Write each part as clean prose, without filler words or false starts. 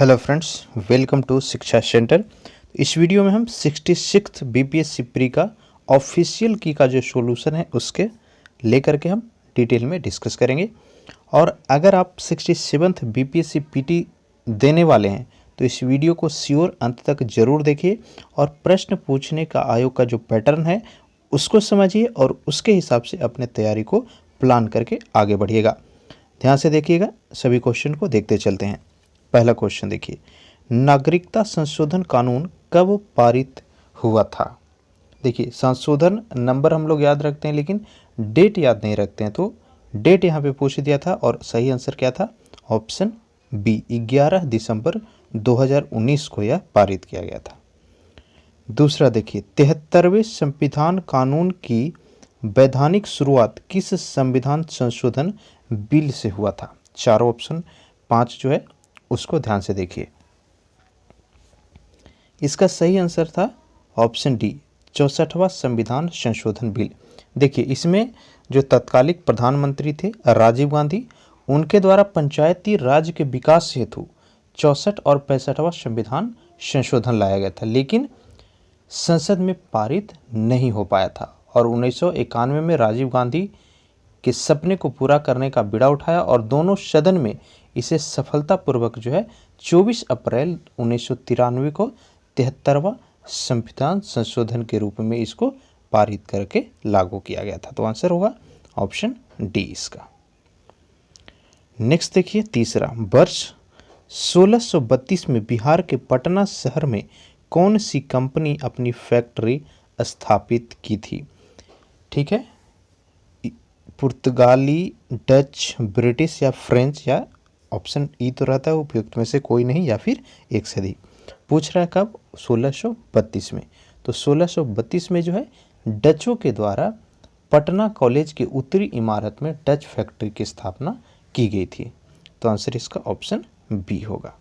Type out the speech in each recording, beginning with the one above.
Hello friends, welcome to शिक्षा centre. इस video में हम 66th बीपीएससी प्री का ऑफिशियल की का जो सॉल्यूशन है उसके लेकर के हम डिटेल में डिस्कस करेंगे। और अगर आप 67th बीपीएससी पीटी देने वाले हैं तो इस वीडियो को श्योर अंत तक जरूर देखिए और प्रश्न पूछने का आयोग का जो पैटर्न है उसको समझिए और उसके हिसाब से अपने तैयारी को प्लान करके आगे बढ़िएगा। ध्यान से देखिएगा, सभी क्वेश्चन को देखते चलते हैं। पहला क्वेश्चन देखिए, नागरिकता संशोधन कानून कब पारित हुआ था? देखिए, संशोधन नंबर हम लोग याद रखते हैं लेकिन डेट याद नहीं रखते हैं, तो डेट यहाँ पे पूछ दिया था और सही आंसर क्या था? ऑप्शन बी, 11 दिसंबर 2019 को यह पारित किया गया था। दूसरा देखिए, 73वें संविधान कानून की वैधानिक शुरुआत किस संविधान संशोधन बिल से हुआ था? चारों ऑप्शन 5 जो है उसको ध्यान से देखिए। इसका सही आंसर था ऑप्शन डी, 64वां संविधान संशोधन बिल। देखिए, इसमें जो तत्कालिक प्रधानमंत्री थे राजीव गांधी, उनके द्वारा पंचायती राज के विकास हेतु 64 और 65वां संविधान संशोधन लाया गया था, लेकिन संसद में पारित नहीं हो पाया था। और 1991 में राजीव गांधी के सपने को पूरा करने का बीड़ा उठाया और दोनों सदन में इसे सफलतापूर्वक जो है 24 अप्रैल 1993 को 73वां संविधान संशोधन के रूप में इसको पारित करके लागू किया गया था। तो आंसर होगा ऑप्शन डी इसका। नेक्स्ट देखिए, तीसरा, वर्ष 1632 में बिहार के पटना शहर में कौन सी कंपनी अपनी फैक्ट्री स्थापित की थी? ठीक है, पुर्तगाली, डच, ब्रिटिश या फ्रेंच, या ऑप्शन ई तो रहता है उपयुक्त में से कोई नहीं, या फिर एक से अधिक। पूछ रहा है कब? 1632 में। तो 1632 में जो है डचों के द्वारा पटना कॉलेज के उत्तरी इमारत में डच फैक्ट्री की स्थापना की गई थी। तो आंसर इसका ऑप्शन बी होगा।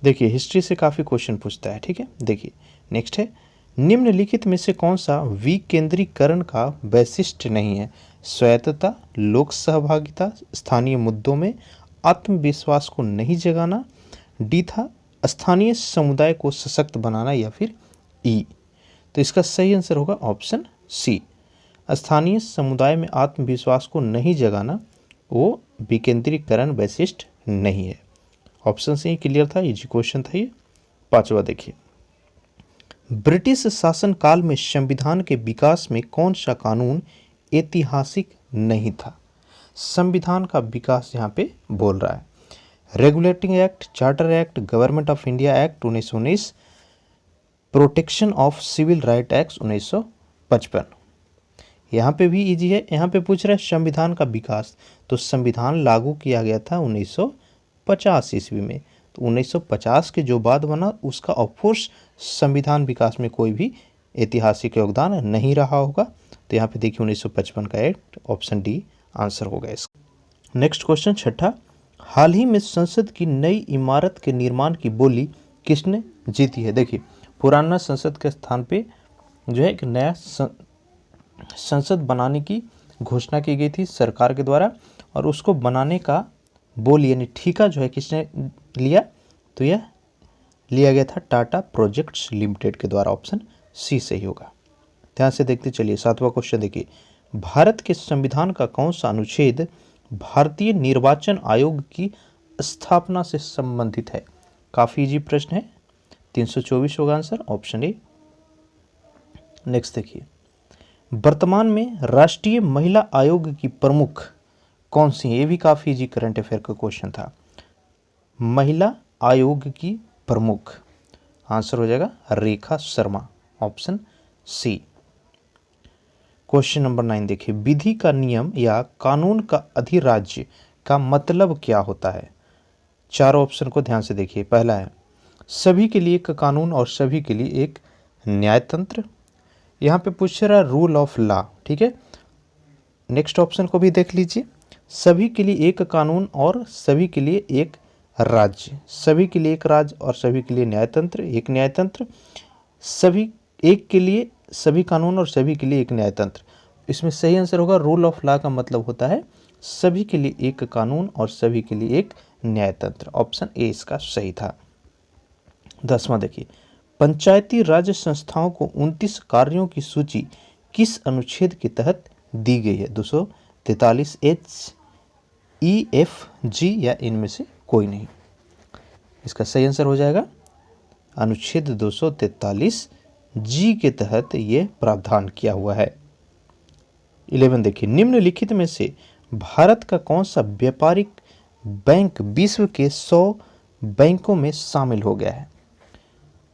देखिए, हिस्ट्री से काफ़ी क्वेश्चन पूछता है, ठीक है। देखिए, नेक्स्ट है, निम्नलिखित में से कौन सा विकेंद्रीकरण का वैशिष्ट्य नहीं है? स्वायत्तता, लोक सहभागिता, स्थानीय मुद्दों में आत्मविश्वास को नहीं जगाना, डी था स्थानीय समुदाय को सशक्त बनाना, या फिर ई। तो इसका सही आंसर होगा ऑप्शन सी, स्थानीय समुदाय में आत्मविश्वास को नहीं जगाना वो विकेंद्रीकरण वैशिष्ट नहीं है। ऑप्शन सी क्लियर था, इजी क्वेश्चन था ये। पांचवा देखिए, ब्रिटिश शासन काल में संविधान के विकास में कौन सा कानून ऐतिहासिक नहीं था? संविधान का विकास यहाँ पे बोल रहा है। Regulating act, charter act, government of India act 1919, protection of civil right act 1955। यहाँ पे भी इजी है, यहाँ पे पूछ रहा है संविधान का विकास, तो संविधान लागू किया गया था 1950 ईस्वी में। तो 1950 के जो बाद बना उसका ऑफकोर्स संविधान विकास में कोई भी ऐतिहासिक योगदान नहीं रहा होगा। तो यहाँ पे देखिए 1955 का एक्ट, ऑप्शन डी आंसर होगा इसका। नेक्स्ट क्वेश्चन छठा, हाल ही में संसद की नई इमारत के निर्माण की बोली किसने जीती है? देखिए, पुराना संसद के स्थान पे जो है एक नया संसद बनाने की घोषणा की गई थी सरकार के द्वारा, और उसको बनाने का बोली यानी ठेका जो है किसने लिया? तो यह लिया गया था टाटा प्रोजेक्ट्स लिमिटेड के द्वारा। ऑप्शन सी सही होगा। ध्यान से देखते चलिए। सातवां क्वेश्चन देखिए, भारत के संविधान का कौन सा अनुच्छेद भारतीय निर्वाचन आयोग की स्थापना से संबंधित है? काफी इजी प्रश्न है, 324 होगा आंसर, ऑप्शन ए। नेक्स्ट देखिए, वर्तमान में राष्ट्रीय महिला आयोग की प्रमुख कौन सी है? ये भी काफी इजी करंट अफेयर का क्वेश्चन था। महिला आयोग की प्रमुख आंसर हो जाएगा Rekha Sharma, option C. Question number 9 देखिए, विधि का नियम या कानून का अधिराज्य का मतलब क्या होता है? चारों ऑप्शन को ध्यान से देखिए। पहला है सभी के लिए एक कानून और सभी के लिए एक न्यायतंत्र। यहाँ पे पूछ रहा है रूल ऑफ लॉ, ठीक है। नेक्स्ट ऑप्शन को भी देख लीजिए, सभी के लिए एक कानून और सभी के लिए एक राज्य। सभी के लिए एक राज्य और सभी के लिए न्यायतंत्र, एक न्यायतंत्र। सभी एक के लिए सभी कानून और सभी के लिए एक न्यायतंत्र। इसमें सही आंसर होगा रूल ऑफ लॉ का मतलब होता है सभी के लिए एक कानून और सभी के लिए एक न्यायतंत्र। ऑप्शन ए इसका सही था। 10वां देखिए, पंचायती राज संस्थाओं को 29 कार्यों की सूची किस अनुच्छेद के तहत दी गई है? 243 एच, ई, एफ, जी या इनमें से कोई नहीं। इसका सही आंसर हो जाएगा अनुच्छेद 243 जी के तहत ये प्रावधान किया हुआ है। 11 देखिए, निम्नलिखित में से भारत का कौन सा व्यापारिक बैंक विश्व के 100 बैंकों में शामिल हो गया है?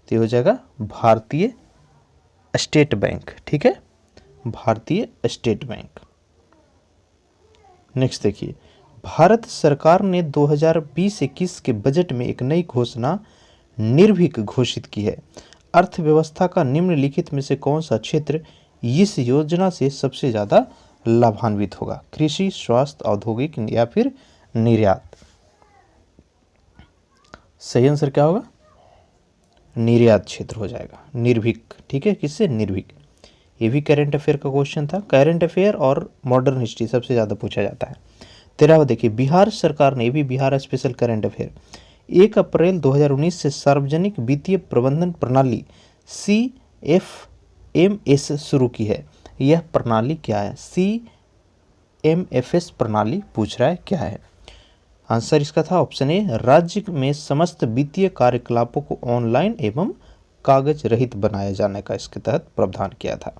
तो ये हो जाएगा भारतीय स्टेट बैंक। ठीक है, भारतीय स्टेट बैंक। नेक्स्ट देखिए, भारत सरकार ने 2020-21 के बजट में एक नई घोषणा निर्भीक घोषित की है। अर्थव्यवस्था का निम्नलिखित में से कौन सा क्षेत्र इस योजना से सबसे ज्यादा लाभान्वित होगा? कृषि, स्वास्थ्य, औद्योगिक या फिर निर्यात? सही आंसर क्या होगा? निर्यात क्षेत्र हो जाएगा, निर्भीक। ठीक है, किससे? निर्भीक। ये भी करंट अफेयर का क्वेश्चन था। करंट अफेयर और मॉडर्न हिस्ट्री सबसे ज़्यादा पूछा जाता है। 13वां देखिए, बिहार सरकार ने, भी बिहार स्पेशल करंट अफेयर, 1 अप्रैल 2019 से सार्वजनिक वित्तीय प्रबंधन प्रणाली CFMS शुरू की है। यह प्रणाली क्या है? CMFS प्रणाली पूछ रहा है क्या है? आंसर इसका था ऑप्शन ए, राज्य में समस्त वित्तीय कार्यकलापों को ऑनलाइन एवं कागज रहित बनाए जाने का इसके तहत प्रावधान किया था।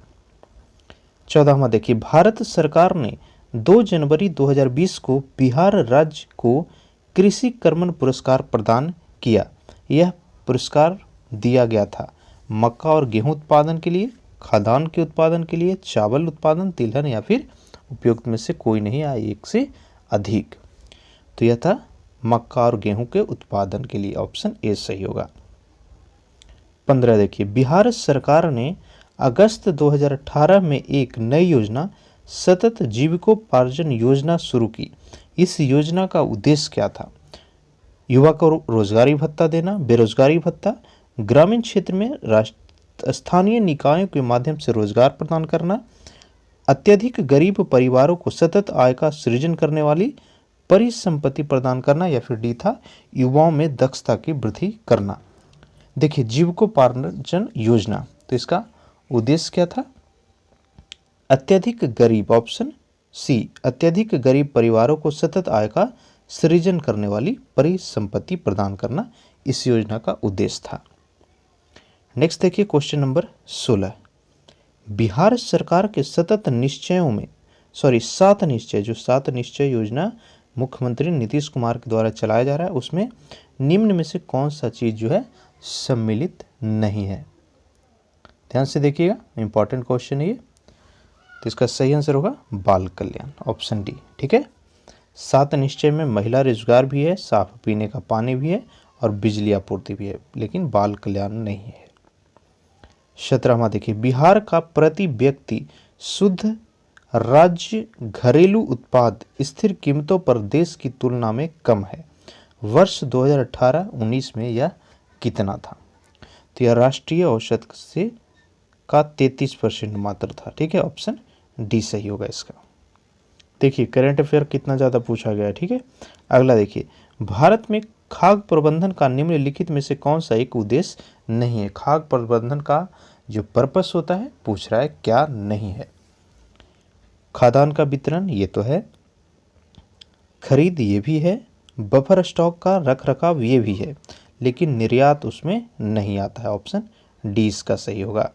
14वां देखिए, भारत सरकार ने 2 जनवरी 2020 को बिहार राज्य को कृषि कर्मण पुरस्कार प्रदान किया। यह पुरस्कार दिया गया था मक्का और गेहूं उत्पादन के लिए, खाद्यान्न के उत्पादन के लिए, चावल उत्पादन, तिलहन या फिर उपयुक्त में से कोई नहीं या एक से अधिक। तो यह था मक्का और गेहूं के उत्पादन के लिए। ऑप्शन ए सही होगा। 15 देखिए, बिहार सरकार ने अगस्त 2018 में एक नई योजना सतत जीविकोपार्जन योजना शुरू की। इस योजना का उद्देश्य क्या था? युवा को रोजगारी भत्ता देना, बेरोजगारी भत्ता, ग्रामीण क्षेत्र में स्थानीय निकायों के माध्यम से रोजगार प्रदान करना, अत्यधिक गरीब परिवारों को सतत आय का सृजन करने वाली परिसंपत्ति प्रदान करना, या फिर डी था युवाओं में दक्षता की वृद्धि करना। देखिए, जीविकोपार्जन योजना, तो इसका उद्देश्य क्या था? अत्यधिक गरीब, ऑप्शन सी, अत्यधिक गरीब परिवारों को सतत आय का सृजन करने वाली परिसंपत्ति प्रदान करना इस योजना का उद्देश्य था। नेक्स्ट देखिए क्वेश्चन नंबर 16, बिहार सरकार के सतत निश्चयों में, 7 निश्चय, जो 7 निश्चय योजना मुख्यमंत्री नीतीश कुमार के द्वारा चलाया जा रहा है, उसमें निम्न में से कौन सा चीज जो है सम्मिलित नहीं है? ध्यान से देखिएगा, इंपॉर्टेंट क्वेश्चन है ये। तो इसका सही आंसर होगा बाल कल्याण, ऑप्शन डी। ठीक है, 7 निश्चय में महिला रोजगार भी है, साफ पीने का पानी भी है और बिजली आपूर्ति भी है, लेकिन बाल कल्याण नहीं है। 17वां देखिए, बिहार का प्रति व्यक्ति शुद्ध राज्य घरेलू उत्पाद स्थिर कीमतों पर देश की तुलना में कम है। वर्ष 2018-19 में यह कितना था? तो यह राष्ट्रीय औसत से का 33% मात्र था। ठीक है, ऑप्शन डी सही होगा इसका। देखिए, करंट अफेयर कितना ज़्यादा पूछा गया है। ठीक है, अगला देखिए, भारत में खाद्य प्रबंधन का निम्नलिखित में से कौन सा एक उद्देश्य नहीं है? खाद्य प्रबंधन का जो पर्पस होता है पूछ रहा है, क्या नहीं है? खाद्यान्न का वितरण, ये तो है, खरीद ये भी है, बफर स्टॉक का रख रखाव ये भी है, लेकिन निर्यात उसमें नहीं आता है। ऑप्शन डी इसका सही होगा।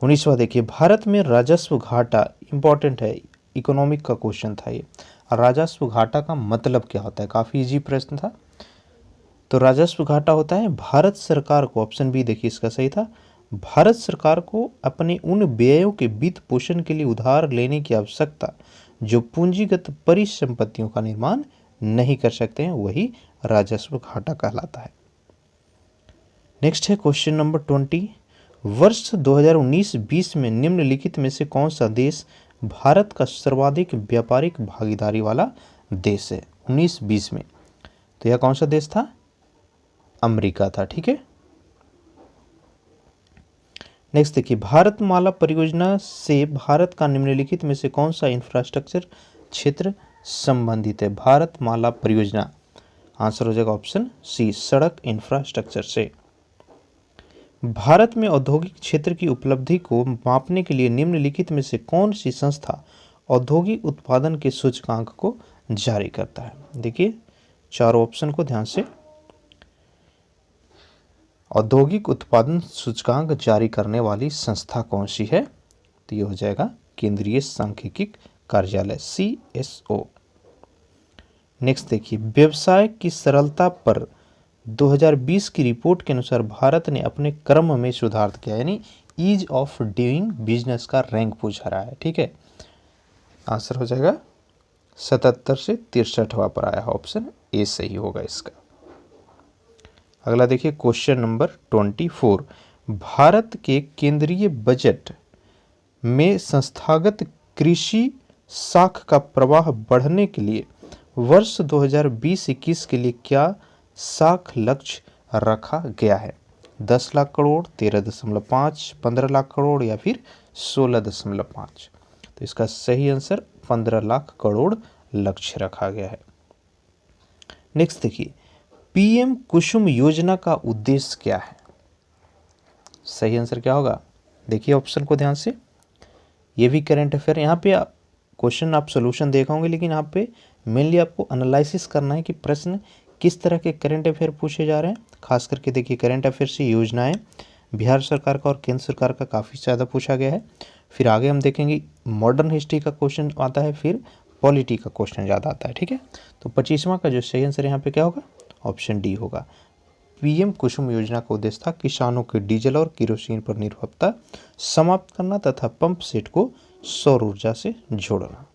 19वां देखिए, भारत में राजस्व घाटा, इंपॉर्टेंट है, इकोनॉमिक का क्वेश्चन था ये। राजस्व घाटा का मतलब क्या होता है? काफ़ी इजी प्रश्न था। तो राजस्व घाटा होता है भारत सरकार को, ऑप्शन बी देखिए इसका सही था, भारत सरकार को अपने उन व्ययों के वित्त पोषण के लिए उधार लेने की आवश्यकता जो पूंजीगत परिसंपत्तियों का निर्माण नहीं कर सकते हैं, वही राजस्व घाटा कहलाता है। नेक्स्ट है क्वेश्चन नंबर 20, वर्ष 2019-20 में निम्नलिखित में से कौन सा देश भारत का सर्वाधिक व्यापारिक भागीदारी वाला देश है? 19-20 में, तो यह कौन सा देश था? अमेरिका था। ठीक है, नेक्स्ट देखिए, भारतमाला परियोजना से भारत का निम्नलिखित में से कौन सा इंफ्रास्ट्रक्चर क्षेत्र संबंधित है? भारतमाला परियोजना, आंसर हो जाएगा ऑप्शन सी, सड़क इंफ्रास्ट्रक्चर से। भारत में औद्योगिक क्षेत्र की उपलब्धि को मापने के लिए निम्नलिखित में से कौन सी संस्था औद्योगिक उत्पादन के सूचकांक को जारी करता है। देखिए चारों ऑप्शन को ध्यान से। औद्योगिक उत्पादन सूचकांक जारी करने वाली संस्था कौन सी है, तो ये हो जाएगा केंद्रीय सांख्यिकी कार्यालय, CSO। नेक्स्ट देखिए, व्यवसाय की सरलता पर 2020 की रिपोर्ट के अनुसार भारत ने अपने क्रम में सुधार किया, यानी ईज ऑफ डूइंग बिजनेस का रैंक पूछा रहा है। ठीक है, आंसर हो जाएगा 77 से 63वां पर आया है, ऑप्शन ए सही होगा इसका। अगला देखिए क्वेश्चन नंबर 24, भारत के केंद्रीय बजट में संस्थागत कृषि साख का प्रवाह बढ़ने के लिए वर्ष 2020-21 के लिए क्या साख लक्ष्य रखा गया है। 10 लाख करोड़, 13.5, 15 लाख करोड़ या फिर 16.5। तो इसका सही आंसर 15 लाख करोड़ लक्ष्य रखा गया है। नेक्स्ट देखिए, पीएम कुसुम योजना का उद्देश्य क्या है। सही आंसर क्या होगा, देखिए ऑप्शन को ध्यान से। ये भी करंट अफेयर, यहाँ पे क्वेश्चन आप सोल्यूशन देखा होंगे, लेकिन यहाँ पे मेनली आपको एनालिसिस करना है कि प्रश्न किस तरह के करंट अफेयर पूछे जा रहे हैं। खास करके देखिए करंट अफेयर से योजनाएं बिहार सरकार का और केंद्र सरकार का काफ़ी ज़्यादा पूछा गया है। फिर आगे हम देखेंगे मॉडर्न हिस्ट्री का क्वेश्चन आता है, फिर पॉलिटी का क्वेश्चन ज़्यादा आता है। ठीक है, तो 25वां का जो सही आंसर यहाँ पे क्या होगा, ऑप्शन डी होगा। पीएम कुसुम योजना का उद्देश्य था किसानों के डीजल और केरोसिन पर निर्भरता समाप्त करना तथा पंप सेट को सौर ऊर्जा से जोड़ना।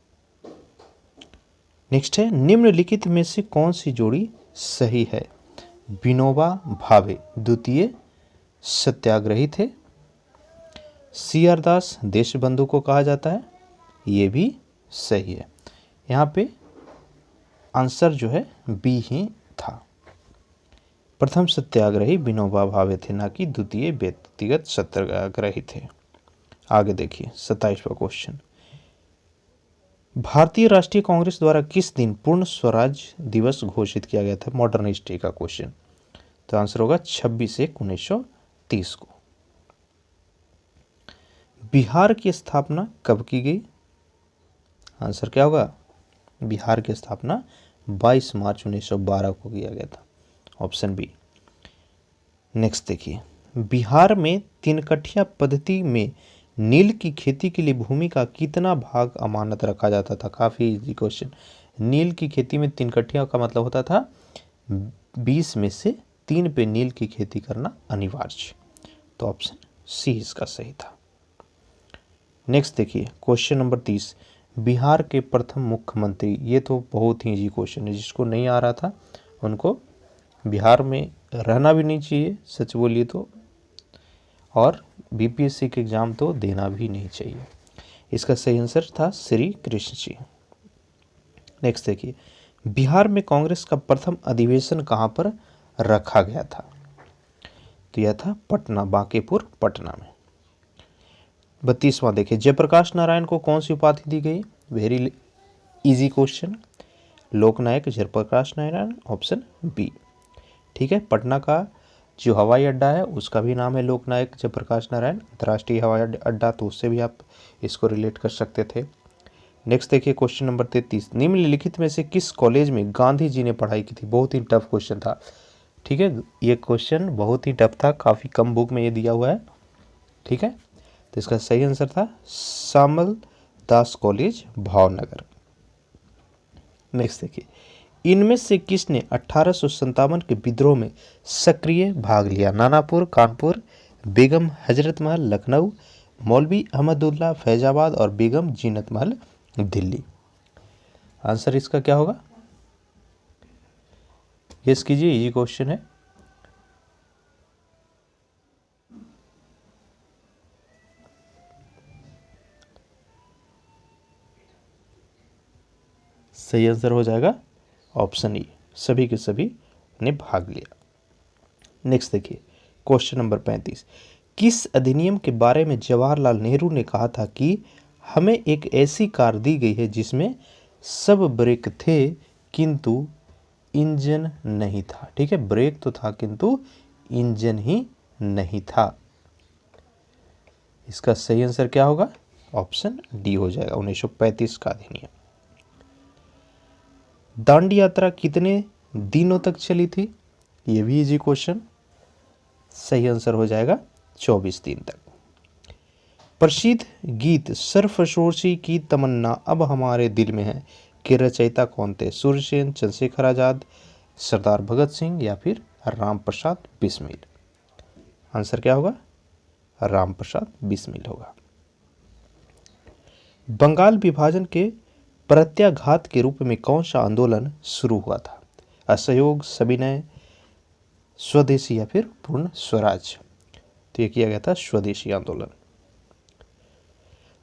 नेक्स्ट है, निम्नलिखित में से कौन सी जोड़ी सही है। विनोबा भावे द्वितीय सत्याग्रही थे। CR दास देशबंधु को कहा जाता है, ये भी सही है। यहाँ पे आंसर जो है बी ही था। प्रथम सत्याग्रही विनोबा भावे थे, ना कि द्वितीय व्यक्तिगत सत्याग्रही थे। आगे देखिए 27वां क्वेश्चन, भारतीय राष्ट्रीय कांग्रेस द्वारा किस दिन पूर्ण स्वराज दिवस घोषित किया गया था। मॉडर्न हिस्ट्री का क्वेश्चन, तो आंसर होगा 26/1/1930 को। बिहार की स्थापना कब की गई। आंसर क्या होगा, बिहार की स्थापना 22 मार्च 1912 को किया गया था, ऑप्शन बी। नेक्स्ट देखिए, बिहार में तिनकठिया पद्धति में नील की खेती के लिए भूमि का कितना भाग अमानत रखा जाता था। काफ़ी इजी क्वेश्चन। नील की खेती में तिनकठिया का मतलब होता था 20 में से 3 पे नील की खेती करना अनिवार्य, तो ऑप्शन सी इसका सही था। नेक्स्ट देखिए क्वेश्चन नंबर 30, बिहार के प्रथम मुख्यमंत्री। ये तो बहुत ही इजी क्वेश्चन है, जिसको नहीं आ रहा था उनको बिहार में रहना भी नहीं चाहिए सच बोलिए तो, और बीपीएससी के एग्ज़ाम तो देना भी नहीं चाहिए। इसका सही आंसर था श्री कृष्ण जी। नेक्स्ट देखिए, बिहार में कांग्रेस का प्रथम अधिवेशन कहाँ पर रखा गया था। तो यह था पटना, बांकीपुर पटना में। 32वां देखिए, जयप्रकाश नारायण को कौन सी उपाधि दी गई। वेरी इजी क्वेश्चन, लोकनायक जयप्रकाश नारायण, ऑप्शन बी। ठीक है, पटना का जो हवाई अड्डा है उसका भी नाम है लोकनायक जयप्रकाश नारायण अंतर्राष्ट्रीय हवाई अड्डा, तो उससे भी आप इसको रिलेट कर सकते थे। नेक्स्ट देखिए क्वेश्चन नंबर 33, निम्नलिखित में से किस कॉलेज में गांधी जी ने पढ़ाई की थी। बहुत ही टफ क्वेश्चन था। ठीक है, ये क्वेश्चन बहुत ही टफ था, काफ़ी कम बुक में ये दिया हुआ है। ठीक है, तो इसका सही आंसर था श्यामल दास कॉलेज भावनगर। नेक्स्ट देखिए, इनमें से किसने 1857 के विद्रोह में सक्रिय भाग लिया। नानापुर कानपुर, बेगम हजरत महल लखनऊ, मौलवी अहमदुल्ला फैजाबाद और बेगम जीनत महल दिल्ली। आंसर इसका क्या होगा, गेस कीजिए, ये क्वेश्चन है। सही आंसर हो जाएगा ऑप्शन ई, सभी के सभी ने भाग लिया। नेक्स्ट देखिए क्वेश्चन नंबर 35, किस अधिनियम के बारे में जवाहरलाल नेहरू ने कहा था कि हमें एक ऐसी कार दी गई है जिसमें सब ब्रेक थे किंतु इंजन नहीं था। ठीक है, ब्रेक तो था किंतु इंजन ही नहीं था। इसका सही आंसर क्या होगा? ऑप्शन डी हो जाएगा, 1935 का अधिनियम। दांडी यात्रा कितने दिनों तक चली थी? ये भी इजी क्वेश्चन। सही आंसर हो जाएगा 24 दिन तक। प्रसिद्ध गीत सरफरोशी की तमन्ना अब हमारे दिल में है के रचयिता कौन थे? सूर्यसेन, चंद्रशेखर आजाद, सरदार भगत सिंह या फिर राम प्रसाद बिस्मिल? आंसर क्या होगा? राम प्रसाद बिस्मिल होगा। बंगाल विभाजन के प्रत्याघात के रूप में कौन सा आंदोलन शुरू हुआ था? असहयोग, सविनय, स्वदेशी या फिर पूर्ण स्वराज? तो ये किया गया था स्वदेशी आंदोलन।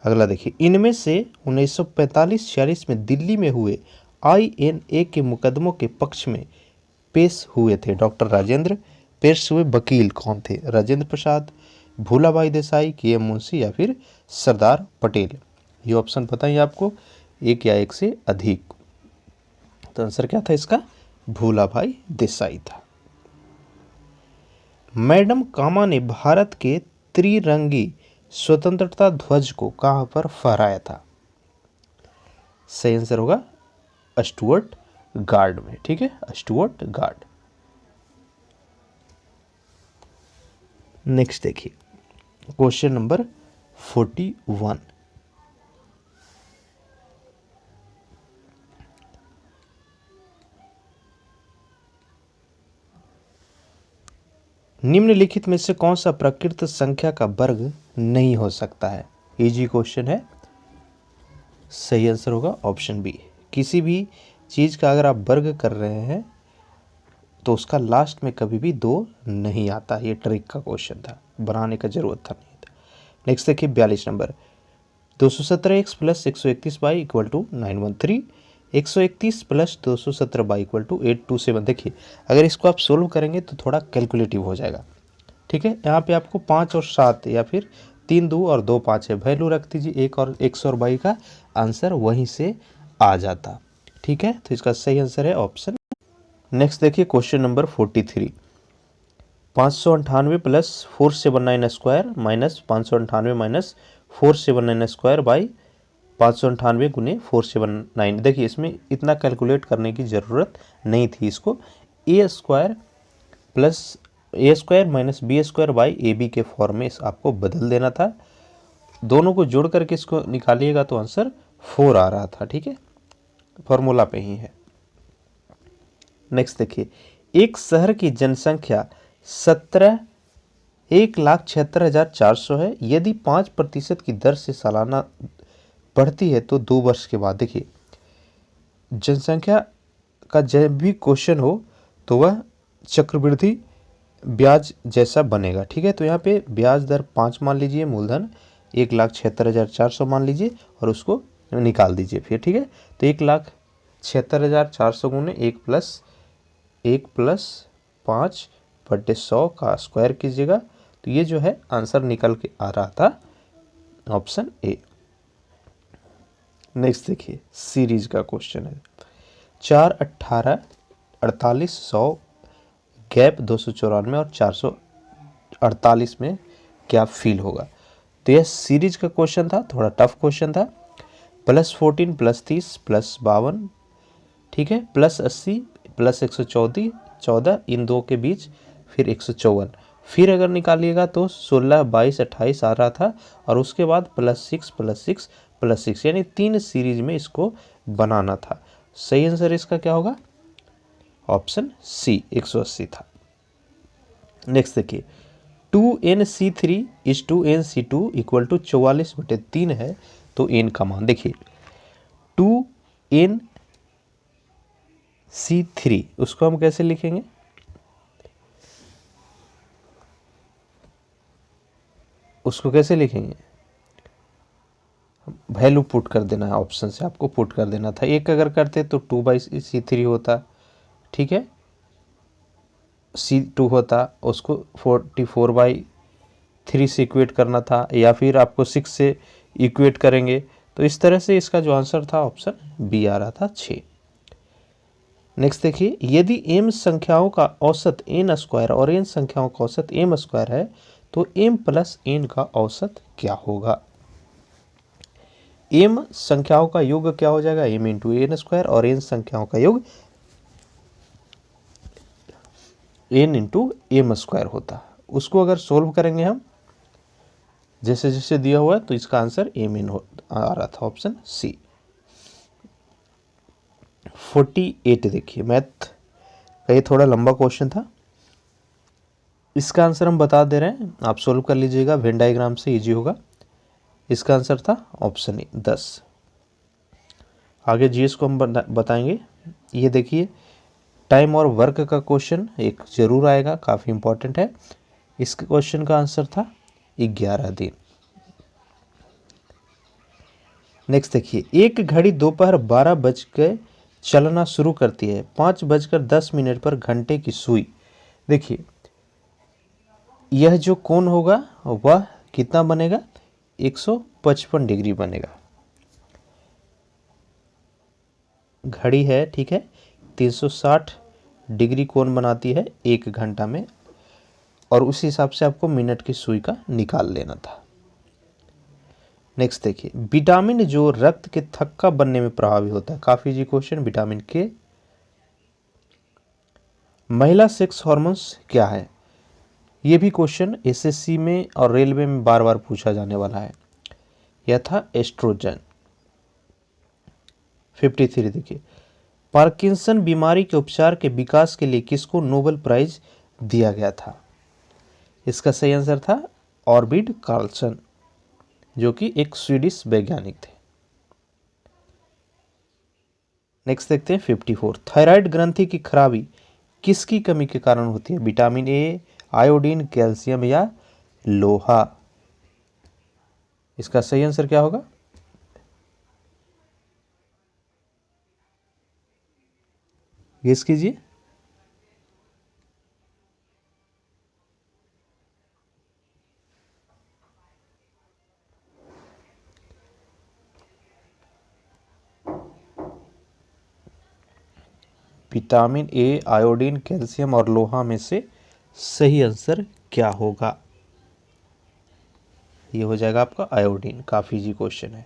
अगला देखिए, इनमें से 1945-46 में दिल्ली में हुए INA के मुकदमों के पक्ष में पेश हुए थे डॉक्टर राजेंद्र। पेश हुए वकील कौन थे? राजेंद्र प्रसाद, भूलाबाई देसाई, KM मुंशी या फिर सरदार पटेल? ये ऑप्शन पता है आपको, एक या एक से अधिक। तो आंसर क्या था इसका? भूलाबाई देसाई था। मैडम कामा ने भारत के त्रिरंगी स्वतंत्रता ध्वज को कहां पर फहराया था? सही आंसर होगा स्टुअर्ट गार्ड में। ठीक है, स्टुअर्ट गार्ड। नेक्स्ट देखिए, क्वेश्चन नंबर 41। निम्नलिखित में से कौन सा प्रकृत संख्या का वर्ग नहीं हो सकता है? इजी क्वेश्चन है। सही आंसर होगा ऑप्शन बी। किसी भी चीज़ का अगर आप वर्ग कर रहे हैं तो उसका लास्ट में कभी भी 2 नहीं आता। ये ट्रिक का क्वेश्चन था, बनाने का जरूरत था नहीं था। नेक्स्ट देखिए 42 number. 217x plus 131y equal to 913, 131 plus 217y equal to 827। देखिए, अगर इसको आप सोल्व करेंगे तो थोड़ा कैलकुलेटिव हो जाएगा। ठीक है, यहाँ पे आपको 5 और 7 या फिर 3 2 और 2 5 है, वैल्यू रख दीजिए 1 और 100 का आंसर वहीं से आ जाता। ठीक है, तो इसका सही आंसर है ऑप्शन। नेक्स्ट देखिए question number 43। 598 plus 479 square minus 598 minus 479 square by 598 गुने 479। देखिए, इसमें इतना कैलकुलेट करने की ज़रूरत नहीं थी। इसको A square minus B square by AB के फॉर्म में आपको बदल देना था। दोनों को जोड़ करके इसको निकालिएगा तो आंसर 4 आ रहा था। ठीक है, फॉर्मूला पे ही है। नेक्स्ट देखिए, एक शहर की जनसंख्या 1,76,400 है। यदि 5% की दर से सालाना बढ़ती है तो 2 वर्ष के बाद, देखिए जनसंख्या का जब भी क्वेश्चन हो तो वह चक्रवृद्धि ब्याज जैसा बनेगा। ठीक है, तो यहाँ पे ब्याज दर 5 मान लीजिए, मूलधन 1,76,400 मान लीजिए और उसको निकाल दीजिए फिर। ठीक है, तो 1,76,400 गुने 1 प्लस 5/100 का स्क्वायर कीजिएगा, तो ये जो है आंसर निकल के आ रहा था ऑप्शन ए। नेक्स्ट देखिए, सीरीज का क्वेश्चन है। 4, 18, 48, 100 गैप 294 और 448 में क्या फील होगा? तो यह सीरीज का क्वेश्चन था, थोड़ा टफ क्वेश्चन था। +14 +30 +52, ठीक है, +80 +114 इन दो के बीच फिर 154। फिर अगर निकालिएगा तो 16, 22, 28 आ रहा था और उसके बाद +6 +6 +6, यानी 3 सीरीज में इसको बनाना था। सही आंसर इसका क्या होगा? ऑप्शन सी 180 था। नेक्स्ट देखिए, 2nc3 is to nc2 equal to 44/3 है, तो n का मान देखिए 2nc3 उसको हम कैसे लिखेंगे? उसको कैसे लिखेंगे? वैल्यू पुट कर देना है, ऑप्शन से आपको पुट कर देना था। एक अगर करते तो 2/c3 होता, ठीक है, C2 होता, उसको 44/3 से इक्वेट करना था, या फिर आपको 6 से इक्वेट करेंगे। तो इस तरह से इसका जो आंसर था ऑप्शन बी आ रहा था 6। नेक्स्ट देखिए, यदि m संख्याओं का औसत n स्क्वायर और n संख्याओं का औसत m स्क्वायर है तो m प्लस n का औसत क्या होगा। m संख्याओं का योग क्या हो जाएगा, m इंटू एन स्क्वायर, और n संख्याओं का योग n इंटू एम स्क्वायर होता है। उसको अगर सोल्व करेंगे हम जैसे जैसे दिया हुआ है तो इसका आंसर m इन आ रहा था, ऑप्शन सी। 48 देखिए, मैथ का ये थोड़ा लंबा क्वेश्चन था, इसका आंसर हम बता दे रहे हैं, आप सोल्व कर लीजिएगा, वेन डायग्राम से इजी होगा। इसका आंसर था ऑप्शन ए 10। आगे जीएस को हम बताएंगे। ये देखिए, टाइम और वर्क का क्वेश्चन एक जरूर आएगा, काफ़ी इंपॉर्टेंट है। इस क्वेश्चन का आंसर था 11 दिन। नेक्स्ट देखिए, एक घड़ी दोपहर 12 बज के चलना शुरू करती है, 5:10 पर घंटे की सुई। देखिए, यह जो कोण होगा वह कितना बनेगा, 155 डिग्री बनेगा। घड़ी है, ठीक है, 360 डिग्री कोण बनाती है 1 घंटा में, और उसी हिसाब से आपको मिनट की सुई का निकाल लेना था। नेक्स्ट देखिए, विटामिन जो रक्त के थक्का बनने में प्रभावी होता है, काफी इजी क्वेश्चन, विटामिन के। महिला सेक्स हार्मोन्स क्या है, यह भी क्वेश्चन एसएससी में और रेलवे में बार बार पूछा जाने वाला है। यह था एस्ट्रोजन। 53 देखिए, पार्किंसन बीमारी के उपचार के विकास के लिए किसको नोबेल प्राइज दिया गया था। इसका सही आंसर था ऑर्बिड कार्लसन, जो कि एक स्वीडिश वैज्ञानिक थे। नेक्स्ट देखते हैं 54, थायराइड ग्रंथि की खराबी किसकी कमी के कारण होती है, विटामिन ए, आयोडीन, कैल्शियम या लोहा। इसका सही आंसर क्या होगा, गेस कीजिए। विटामिन ए, आयोडीन, कैल्शियम और लोहा में से सही आंसर क्या होगा, ये हो जाएगा आपका आयोडीन। काफी इजी क्वेश्चन है।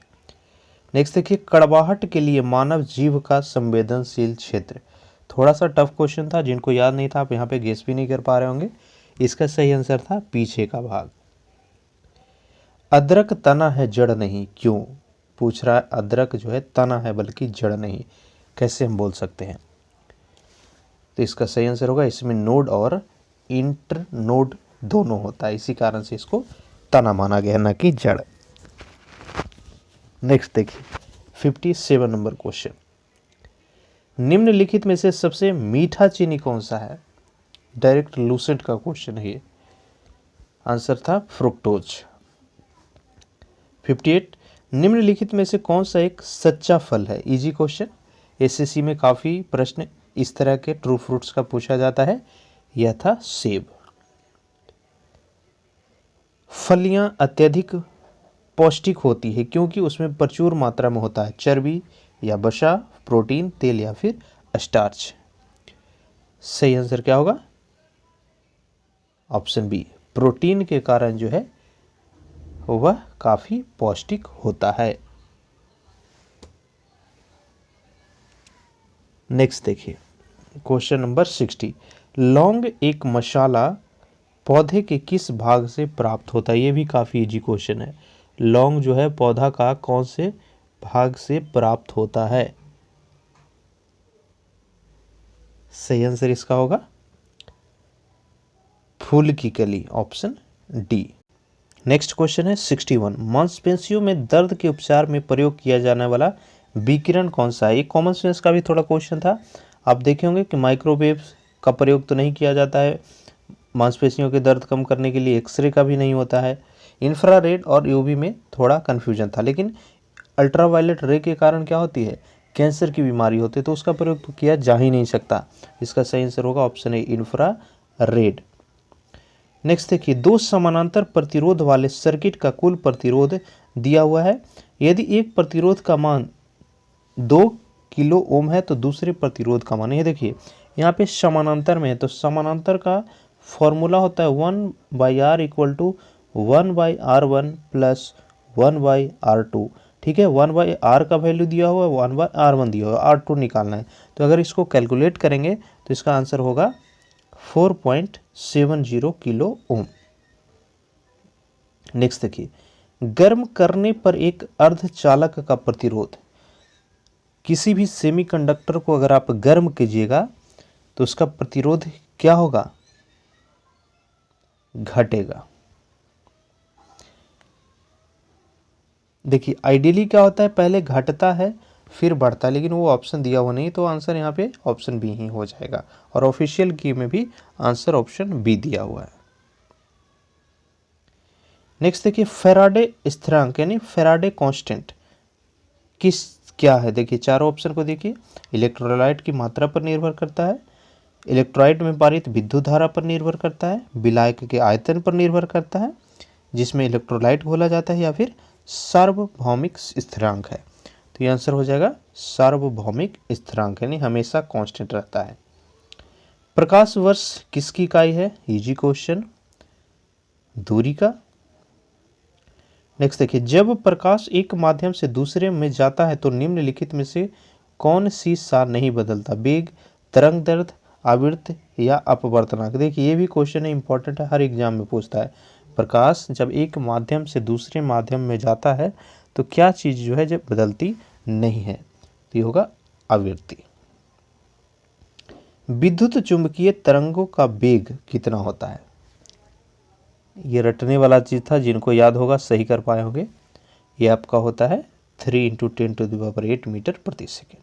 नेक्स्ट देखिए, कड़वाहट के लिए मानव जीव का संवेदनशील क्षेत्र, थोड़ा सा टफ क्वेश्चन था, जिनको याद नहीं था आप यहाँ पे गेस भी नहीं कर पा रहे होंगे। इसका सही आंसर था पीछे का भाग। अदरक तना है जड़ नहीं, क्यों पूछ रहा है, अदरक जो है तना है बल्कि जड़ नहीं, कैसे हम बोल सकते हैं। तो इसका सही आंसर होगा, इसमें नोड और इंटर नोड दोनों होता है, इसी कारण से इसको तना माना गया, ना कि जड़। नेक्स्ट देखिए 57 नंबर क्वेश्चन, निम्नलिखित में से सबसे मीठा चीनी कौन सा है, डायरेक्ट लूसेंट का क्वेश्चन है ये, आंसर था फ्रुक्टोज। 58, निम्नलिखित में से कौन सा एक सच्चा फल है, इजी क्वेश्चन, एसएससी में काफी प्रश्न इस तरह के ट्रू फ्रूट्स का पूछा जाता है, यह था सेब। फलियां अत्यधिक पौष्टिक होती है क्योंकि उसमें प्रचुर मात्रा में होता है चर्बी या वसा, प्रोटीन, तेल या फिर स्टार्च। सही आंसर क्या होगा, ऑप्शन बी, प्रोटीन के कारण जो है वह काफी पौष्टिक होता है। नेक्स्ट देखिए क्वेश्चन नंबर 60, लौंग एक मसाला पौधे के किस भाग से प्राप्त होता है, ये भी काफी इजी क्वेश्चन है। लौंग जो है पौधा का कौन से भाग से प्राप्त होता है, सही आंसर इसका होगा फूल की कली, ऑप्शन डी। नेक्स्ट क्वेश्चन है 61, मांसपेशियों में दर्द के उपचार में प्रयोग किया जाने वाला विकिरण कौन सा है, ये कॉमन सेंस का भी थोड़ा क्वेश्चन था। आप देखे होंगे कि माइक्रोवेव का प्रयोग तो नहीं किया जाता है मांसपेशियों के दर्द कम करने के लिए, एक्सरे का भी नहीं होता है, इंफ्रारेड और यूवी में थोड़ा कन्फ्यूजन था, लेकिन अल्ट्रावायलेट रे के कारण क्या होती है, कैंसर की बीमारी होती है, तो उसका प्रयोग तो किया जा ही नहीं सकता। इसका सही आंसर होगा ऑप्शन ए, इंफ्रारेड। नेक्स्ट देखिए, दो समानांतर प्रतिरोध वाले सर्किट का कुल प्रतिरोध दिया हुआ है, यदि एक प्रतिरोध का मान 2 किलो ओम है तो दूसरे प्रतिरोध का मान, ये देखिए यहाँ पे समानांतर में है तो समानांतर का फॉर्मूला होता है 1/r equal to 1/r1 plus 1/r2। ठीक है, 1/r का वैल्यू दिया हुआ है, 1/r1 दिया हुआ है, r2 निकालना है। तो अगर इसको कैलकुलेट करेंगे तो इसका आंसर होगा 4.70 किलो ओम। नेक्स्ट देखिए, गर्म करने पर एक अर्धचालक का प्रतिरोध, किसी भी सेमीकंडक्टर को अगर आप गर्म कीजिएगा तो उसका प्रतिरोध क्या होगा, घटेगा। देखिए आइडियली क्या होता है, पहले घटता है फिर बढ़ता है, लेकिन वो ऑप्शन दिया हुआ नहीं, तो आंसर यहाँ पे ऑप्शन बी ही हो जाएगा। और ऑफिशियल की में भी आंसर ऑप्शन बी दिया हुआ है। नेक्स्ट देखिए, फैराडे स्थिरांक यानी फैराडे कांस्टेंट किस क्या है। देखिए चारों ऑप्शन को देखिए, इलेक्ट्रोलाइट की मात्रा पर निर्भर करता है, इलेक्ट्रोलाइट में पारित विद्युत धारा पर निर्भर करता है, विलायक के आयतन पर निर्भर करता है जिसमें इलेक्ट्रोलाइट घोला जाता है, या फिर सार्वभौमिक स्थिरांक है। तो ये आंसर हो जाएगा सार्वभौमिक स्थिरांक, यानी हमेशा कांस्टेंट रहता है। प्रकाश वर्ष किसकी इकाई है, इजी क्वेश्चन, दूरी का। नेक्स्ट देखिए, जब प्रकाश एक माध्यम से दूसरे में जाता है तो निम्नलिखित में से कौन सी सार नहीं बदलता, वेग, तरंग दैर्ध्य, आवृत्ति या अपवर्तनांक। देखिए ये भी क्वेश्चन है, इंपॉर्टेंट है, हर एग्जाम में पूछता है। प्रकाश जब एक माध्यम से दूसरे माध्यम में जाता है तो क्या चीज जो है जब बदलती नहीं है, तो ये होगा आवृत्ति। विद्युत चुंबकीय तरंगों का वेग कितना होता है, ये रटने वाला चीज था, जिनको याद होगा सही कर पाए होंगे। ये आपका होता है 3 × 10⁸ मीटर प्रति सेकेंड।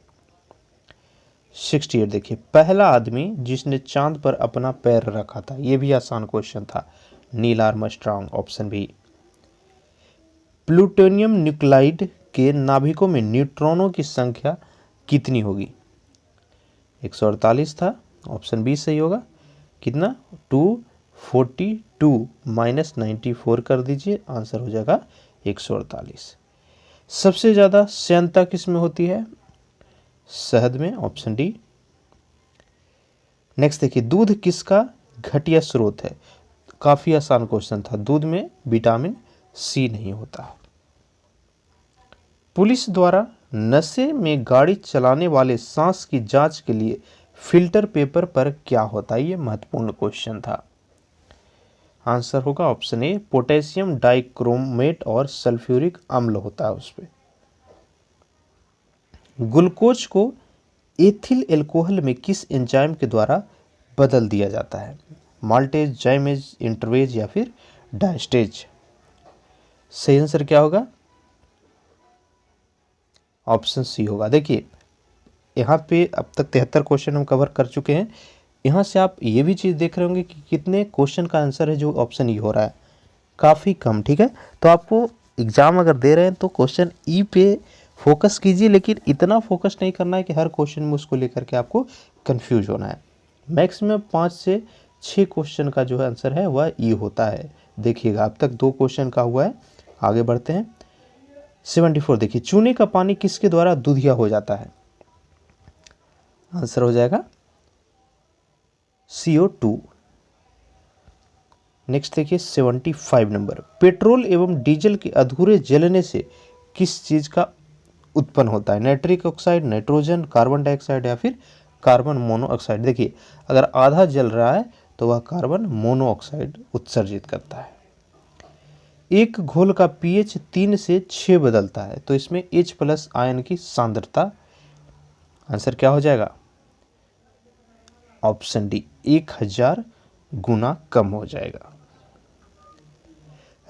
68 देखिए, पहला आदमी जिसने चांद पर अपना पैर रखा था, ये भी आसान क्वेश्चन था, Neil Armstrong, option B. Plutonium nuclide के नाभिकों में न्यूट्रॉनों की संख्या कितनी होगी, 148 था, ऑप्शन बी सही होगा। कितना, 242 माइनस 94 कर दीजिए, आंसर हो जाएगा 148। सबसे ज्यादा श्यानता किस में होती है, शहद में, ऑप्शन डी। नेक्स्ट देखिए, दूध किसका घटिया स्रोत है, काफी आसान क्वेश्चन था, दूध में विटामिन सी नहीं होता है। पुलिस द्वारा नशे में गाड़ी चलाने वाले सांस की जांच के लिए फिल्टर पेपर पर क्या होता है, ये महत्वपूर्ण क्वेश्चन था। आंसर होगा ऑप्शन ए, पोटेशियम डाइक्रोमेट और सल्फ्यूरिक अम्ल होता है उस पे। ग्लूकोज को एथिल एल्कोहल में किस एंजाइम के द्वारा बदल दिया जाता है, माल्टेज, जाइमेज, इंटरवेज या फिर डायस्टेज। सही आंसर क्या होगा, ऑप्शन सी होगा। देखिए यहाँ पे अब तक 73 क्वेश्चन हम कवर कर चुके हैं। यहाँ से आप ये भी चीज़ देख रहे होंगे कि कितने क्वेश्चन का आंसर है जो ऑप्शन ई हो रहा है, काफ़ी कम। ठीक है, तो आपको एग्जाम अगर दे रहे हैं तो क्वेश्चन ई पे फोकस कीजिए, लेकिन इतना फोकस नहीं करना है कि हर क्वेश्चन में उसको लेकर के आपको कंफ्यूज होना है। मैक्सिमम 5 से 6 क्वेश्चन का जो है आंसर है वह ई होता है। देखिएगा अब तक 2 क्वेश्चन का हुआ है, आगे बढ़ते हैं। 74 देखिए, चूने का पानी किसके द्वारा दूधिया हो जाता है, आंसर हो जाएगा CO2। नेक्स्ट देखिए 75 नंबर, पेट्रोल एवं डीजल के अधूरे जलने से किस चीज का उत्पन्न होता है, nitric oxide, nitrogen, carbon dioxide या फिर कार्बन मोनोऑक्साइड। देखिए अगर आधा जल रहा है तो वह कार्बन मोनोऑक्साइड उत्सर्जित करता है। एक घोल का pH 3 से 6 बदलता है तो इसमें H+ आयन की सांद्रता, आंसर क्या हो जाएगा, ऑप्शन डी, 1000 गुना कम हो जाएगा।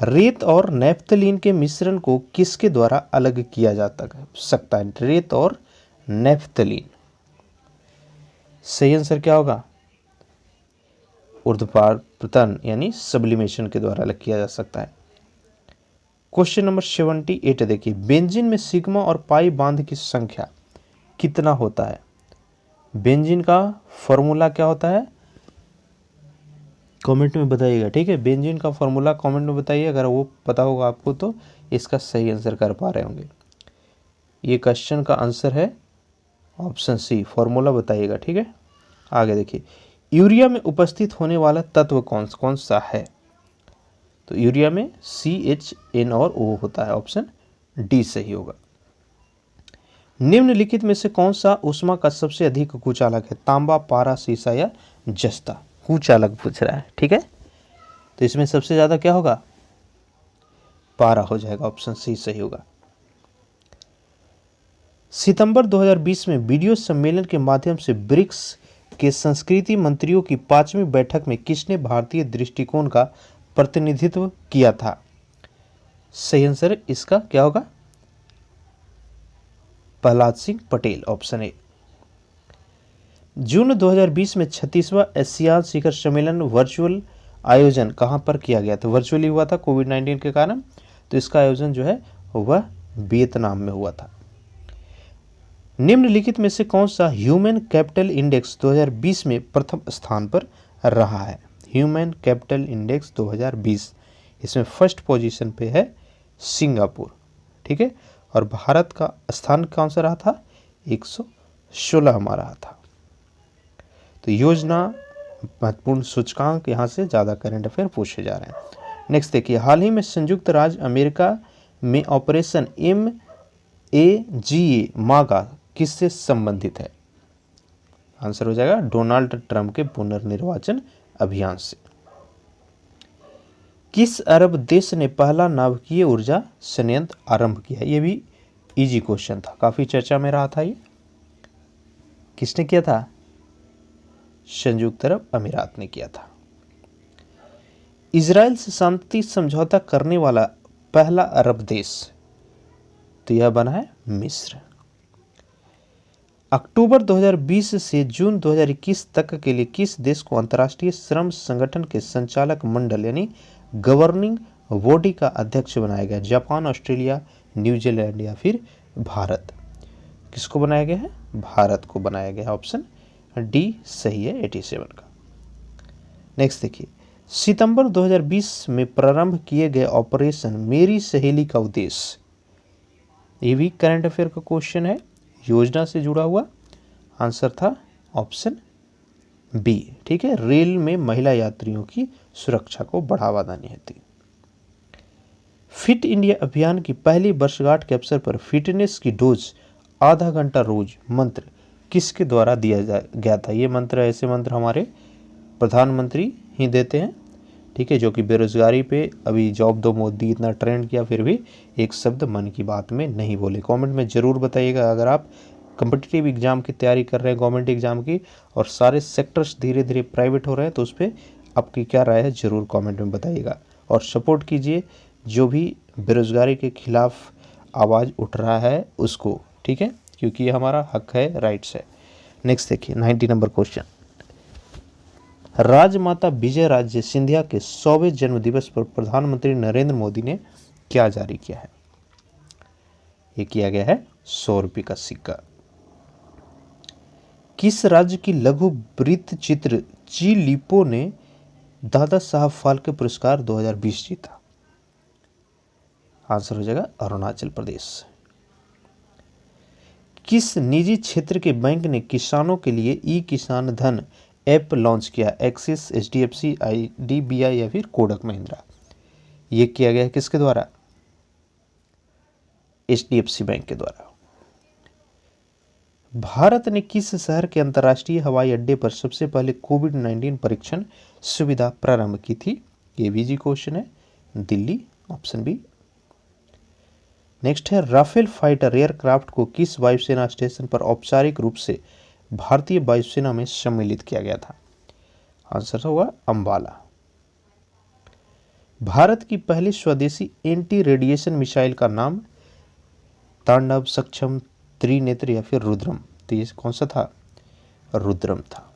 रेत और नैप्थलीन के मिश्रण को किसके द्वारा अलग किया जा सकता है, रेत और नैप्थलीन। सही आंसर क्या होगा, ऊर्ध्वपातन यानी सब्लिमेशन के द्वारा अलग किया जा सकता है। क्वेश्चन नंबर 78 देखिए, बेंजीन में सिग्मा और पाई बांध की संख्या कितना होता है, बेंजीन का फॉर्मूला क्या होता है, कमेंट में बताइएगा। ठीक है, बेंजीन का फॉर्मूला कमेंट में बताइए, अगर वो पता होगा आपको तो इसका सही आंसर कर पा रहे होंगे। ये क्वेश्चन का आंसर है ऑप्शन सी, फॉर्मूला बताइएगा, ठीक है। आगे देखिए, यूरिया में उपस्थित होने वाला तत्व कौन कौन सा है? तो यूरिया में CHN और O होता है, ऑप्शन डी सही होगा। निम्नलिखित में से कौन सा ऊष्मा का सबसे अधिक कुचालक है? तांबा, पारा, सीसा या जस्ता? कुचालक पूछ रहा है, ठीक है। तो इसमें सबसे ज्यादा क्या होगा? पारा हो जाएगा, ऑप्शन सी सही होगा। सितंबर 2020 में वीडियो सम्मेलन के माध्यम से ब्रिक्स के संस्कृति मंत्रियों की 5वीं बैठक में किसने भारतीय दृष्टिकोण का प्रतिनिधित्व किया था? सही आंसर इसका क्या होगा? Prahlad Singh Patel, option A. June 2020 में 36वां एशियान शिखर सम्मेलन वर्चुअल आयोजन कहां पर किया गया था? वर्चुअली हुआ था कोविड-19 के कारण, तो इसका आयोजन जो है वह वियतनाम में हुआ था। निम्नलिखित में से कौन सा ह्यूमन कैपिटल इंडेक्स 2020 में प्रथम स्थान पर रहा है? ह्यूमन कैपिटल इंडेक्स 2020, इसमें फर्स्ट पोजीशन पे है सिंगापुर, ठीक है। और भारत का स्थान कौन सा रहा था? 116वां रहा था। तो योजना महत्वपूर्ण सूचकांक यहाँ से ज़्यादा करंट अफेयर पूछे जा रहे हैं। नेक्स्ट देखिए, हाल ही में संयुक्त राज्य अमेरिका में ऑपरेशन MAGA मागा किससे संबंधित है? आंसर हो जाएगा डोनाल्ड ट्रंप के पुनर्निर्वाचन अभियान से। किस अरब देश ने पहला नाभिकीय ऊर्जा संयंत्र आरंभ किया? ये भी इजी क्वेश्चन था, काफी चर्चा में रहा था ये। किसने किया था? संयुक्त अरब अमीरात ने किया था। इजराइल से शांति समझौता करने वाला पहला अरब देश, तो यह बना है मिस्र। अक्टूबर 2020 से जून 2021 तक के लिए किस देश को अंतर्राष्ट्रीय श्रम संगठन के संचालक मंडल यानी गवर्निंग बॉडी का अध्यक्ष बनाया गया? जापान, ऑस्ट्रेलिया, न्यूजीलैंड या फिर भारत? किसको बनाया गया है? भारत को बनाया गया, ऑप्शन डी सही है 87 का। नेक्स्ट देखिए, सितंबर 2020 में प्रारंभ किए गए ऑपरेशन मेरी सहेली का उद्देश्य, ये भी करंट अफेयर का क्वेश्चन है, योजना से जुड़ा हुआ। आंसर था ऑप्शन बी, ठीक है, रेल में महिला यात्रियों की सुरक्षा को बढ़ावा देने हेतु। फिट इंडिया अभियान की पहली वर्षगांठ के अवसर पर फिटनेस की डोज आधा घंटा रोज मंत्र किसके द्वारा दिया गया था? ये मंत्र, ऐसे मंत्र हमारे प्रधानमंत्री ही देते हैं, ठीक है, जो कि बेरोजगारी पे अभी जॉब दो मोदी इतना ट्रेंड किया, फिर भी एक शब्द मन की बात में नहीं बोले। कमेंट में ज़रूर बताइएगा अगर आप कम्पिटिटिव एग्जाम की तैयारी कर रहे हैं, गवर्नमेंट एग्जाम की, और सारे सेक्टर्स धीरे धीरे प्राइवेट हो रहे हैं, तो उस पर आपकी क्या राय है ज़रूर कमेंट में बताइएगा। और सपोर्ट कीजिए जो भी बेरोजगारी के खिलाफ आवाज़ उठ रहा है उसको, ठीक है, क्योंकि ये हमारा हक है, राइट्स है। नेक्स्ट देखिए 90 नंबर क्वेश्चन, राजमाता विजय राजे सिंधिया के 100वें जन्म दिवस पर प्रधानमंत्री नरेंद्र मोदी ने क्या जारी किया है? ये किया गया है 100 रुपये का सिक्का। किस राज्य की लघु वृत्त चित्र ची लिपो ने दादा साहब फाल्के पुरस्कार 2020 जीता? आंसर हो जाएगा अरुणाचल प्रदेश। किस निजी क्षेत्र के बैंक ने किसानों के लिए ई किसान धन ऐप लॉन्च किया? एक्सिस, HDFC, IDBI या फिर कोटक महिंद्रा? ये किया गया है किसके द्वारा? HDFC बैंक के द्वारा। भारत ने किस शहर के अंतर्राष्ट्रीय हवाई अड्डे पर सबसे पहले कोविड-19 परीक्षण सुविधा प्रारंभ की थी? ये भी जी क्वेश्चन है, दिल्ली, ऑप्शन बी। नेक्स्ट है, राफेल फाइटर एयरक्राफ्ट को किस वायुसेना स्टेशन पर औपचारिक रूप से भारतीय वायुसेना में सम्मिलित किया गया था? आंसर होगा अंबाला। भारत की पहली स्वदेशी एंटी रेडिएशन मिसाइल का नाम तांडव, सक्षम, त्रिनेत्र या फिर रुद्रम? तो ये कौन सा था? रुद्रम था।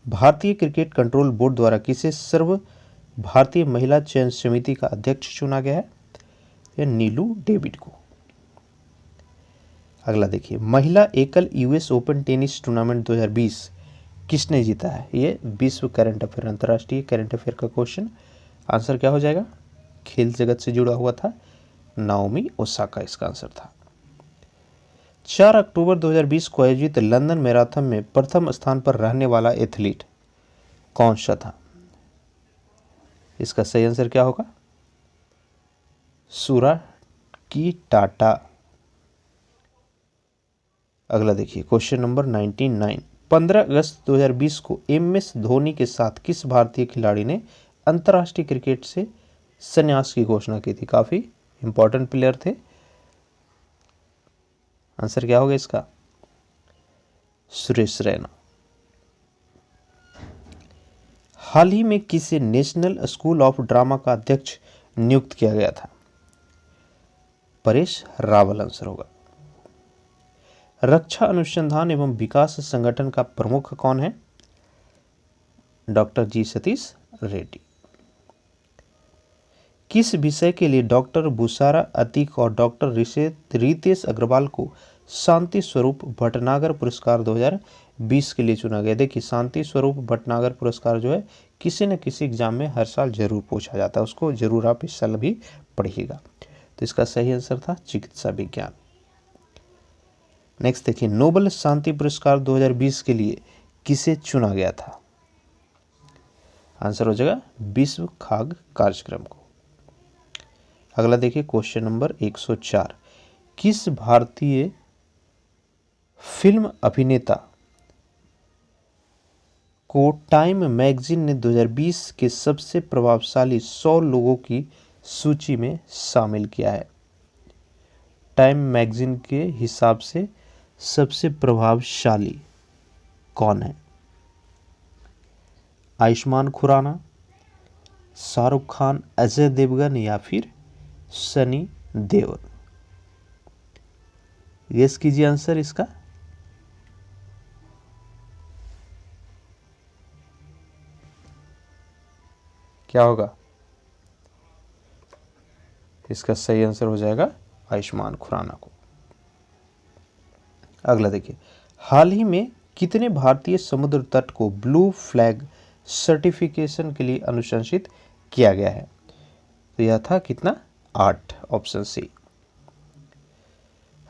भारतीय क्रिकेट कंट्रोल बोर्ड द्वारा किसे सर्व भारतीय महिला चयन समिति का अध्यक्ष चुना गया है? या नीलू डेविड को। अगला देखिए, महिला एकल US ओपन टेनिस टूर्नामेंट 2020 किसने जीता है? ये विश्व करंट अफेयर, अंतर्राष्ट्रीय करंट अफेयर का क्वेश्चन। आंसर क्या हो जाएगा? खेल जगत से जुड़ा हुआ था, नाओमी ओसाका इसका आंसर था। 4 अक्टूबर 2020 को आयोजित लंदन मैराथन में प्रथम स्थान पर रहने वाला एथलीट कौन सा था? इसका सही आंसर क्या होगा? सूराकी टाटा। अगला देखिए क्वेश्चन नंबर 99। 15 अगस्त 2020 को MS धोनी के साथ किस भारतीय खिलाड़ी ने अंतर्राष्ट्रीय क्रिकेट से संन्यास की घोषणा की थी? काफी इंपॉर्टेंट प्लेयर थे। आंसर क्या होगा इसका? सुरेश रैना। हाल ही में किसे नेशनल स्कूल ऑफ ड्रामा का अध्यक्ष नियुक्त किया गया था? परेश रावल आंसर होगा। रक्षा अनुसंधान एवं विकास संगठन का प्रमुख कौन है? डॉक्टर जी सतीश रेड्डी। किस विषय के लिए डॉक्टर बुसारा अतीक और डॉक्टर रितेश अग्रवाल को शांति स्वरूप भटनागर पुरस्कार 2020 के लिए चुना गया? देखिए, शांति स्वरूप भटनागर पुरस्कार जो है किसी न किसी एग्जाम में हर साल जरूर पूछा जाता है, उसको जरूर आप इस साल भी पढ़िएगा। तो इसका सही आंसर था चिकित्सा विज्ञान। नेक्स्ट देखिए, नोबेल शांति पुरस्कार 2020 के लिए किसे चुना गया था? आंसर हो जाएगा विश्व खाद्य कार्यक्रम को। अगला देखिए क्वेश्चन नंबर 104। किस भारतीय फिल्म अभिनेता को टाइम मैगजीन ने 2020 के सबसे प्रभावशाली 100 लोगों की सूची में शामिल किया है? टाइम मैगजीन के हिसाब से सबसे प्रभावशाली कौन है? आयुष्मान खुराना, शाहरुख खान, अजय देवगन या फिर सनी देओल? गेस कीजिए आंसर इसका। क्या होगा? इसका सही आंसर हो जाएगा आयुष्मान खुराना को। अगला देखिए, हाल ही में कितने भारतीय समुद्र तट को ब्लू फ्लैग सर्टिफिकेशन के लिए अनुशंसित किया गया है? तो यह था कितना? 8, ऑप्शन सी।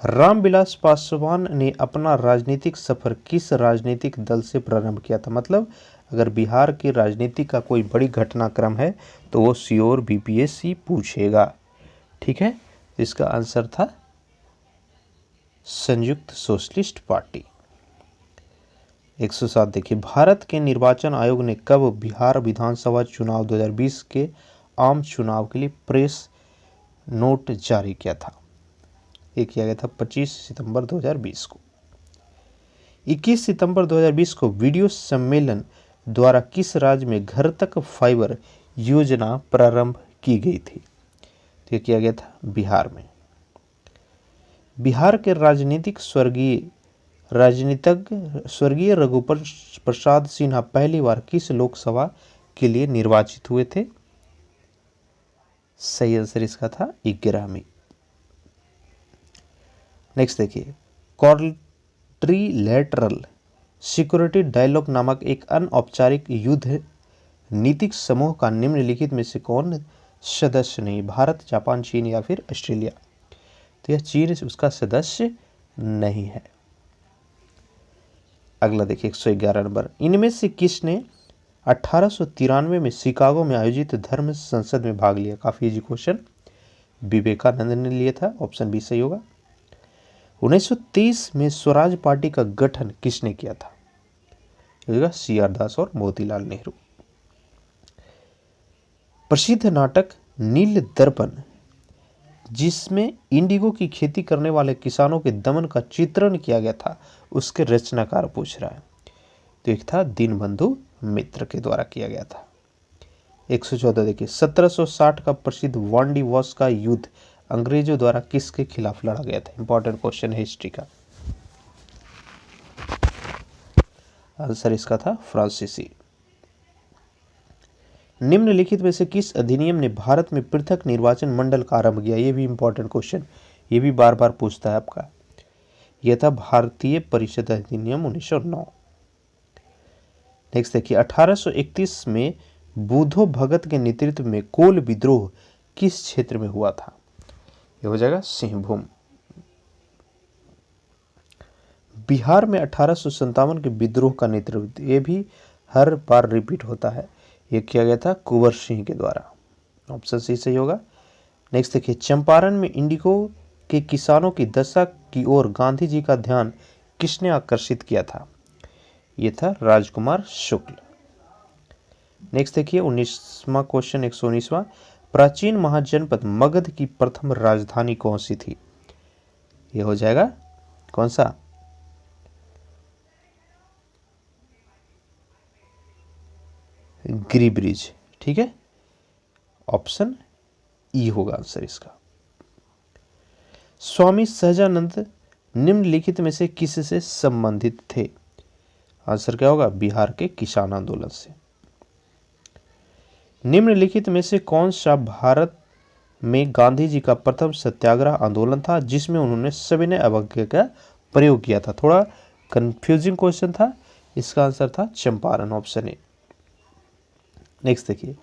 रामविलास पासवान ने अपना राजनीतिक सफर किस राजनीतिक दल से प्रारंभ किया था? मतलब अगर बिहार की राजनीति का कोई बड़ी घटनाक्रम है तो वो श्योर BPSC पूछेगा, ठीक है। इसका आंसर था संयुक्त सोशलिस्ट पार्टी। 107 देखिए, भारत के निर्वाचन आयोग ने कब बिहार विधानसभा चुनाव 2020 के आम चुनाव के लिए प्रेस नोट जारी किया था? ये किया गया था 25 सितंबर 2020 को। 21 सितंबर 2020 को वीडियो सम्मेलन द्वारा किस राज्य में घर तक फाइबर योजना प्रारंभ की गई थी? तो ये किया गया था बिहार में। बिहार के राजनीतिज्ञ स्वर्गीय रघुवर प्रसाद सिन्हा पहली बार किस लोकसभा के लिए निर्वाचित हुए थे? सही आंसर इसका था 11वीं। नेक्स्ट देखिए, क्वाड्रिलैटरल सिक्योरिटी डायलॉग नामक एक अनौपचारिक युद्ध नीतिक समूह का निम्नलिखित में से कौन सदस्य नहीं? भारत, जापान, चीन या फिर ऑस्ट्रेलिया? तो यह चीन उसका सदस्य नहीं है। अगला देखिए 111 नंबर, इनमें से किसने 1893 में शिकागो में आयोजित धर्म संसद में भाग लिया? काफी इजी क्वेश्चन। विवेकानंद ने लिया था, ऑप्शन बी सही होगा। 1923 में स्वराज पार्टी का गठन किसने किया था? CR दास और मोतीलाल नेहरू। प्रसिद्ध नाटक नील दर्पण जिसमें इंडिगो की खेती करने वाले किसानों के दमन का चित्रण किया गया था, उसके रचनाकार पूछ रहा है। तो एक था दीनबंधु मित्र के द्वारा किया गया था। 114 देखिए, 1760 का प्रसिद्ध वांडीवॉस का युद्ध अंग्रेजों द्वारा किसके खिलाफ लड़ा गया था? इंपॉर्टेंट क्वेश्चन है हिस्ट्री का। आंसर इसका था फ्रांसीसी। निम्नलिखित में से किस अधिनियम ने भारत में पृथक निर्वाचन मंडल का आरंभ किया? ये भी इंपॉर्टेंट क्वेश्चन, ये भी बार बार पूछता है आपका। यह था भारतीय परिषद अधिनियम 1909। नेक्स्ट देखिए, 1831 में बुधो भगत के नेतृत्व में कोल विद्रोह किस क्षेत्र में हुआ था? यह हो जाएगा सिंहभूम। बिहार में 1857 के विद्रोह का नेतृत्व, ये भी हर बार रिपीट होता है, ये किया गया था कुंवर सिंह के द्वारा। ऑप्शन सी सही होगा। नेक्स्ट देखिए, चंपारण में इंडिगो के किसानों की दशा की ओर गांधी जी का ध्यान किसने आकर्षित किया था? ये था राजकुमार शुक्ल। नेक्स्ट देखिए 19वां क्वेश्चन 119वां, प्राचीन महाजनपद मगध की प्रथम राजधानी कौन सी थी? ये हो जाएगा कौन सा? गिरिब्रिज। ठीक है, ऑप्शन ई होगा आंसर इसका। स्वामी सहजानंद निम्नलिखित में से किससे संबंधित थे? आंसर क्या होगा? बिहार के किसान आंदोलन से। निम्नलिखित में से कौन सा भारत में गांधी जी का प्रथम सत्याग्रह आंदोलन था जिसमें उन्होंने सविनय अवज्ञा का प्रयोग किया था? थोड़ा कंफ्यूजिंग क्वेश्चन था, इसका आंसर था चंपारण, ऑप्शन ए। नेक्स्ट देखिए,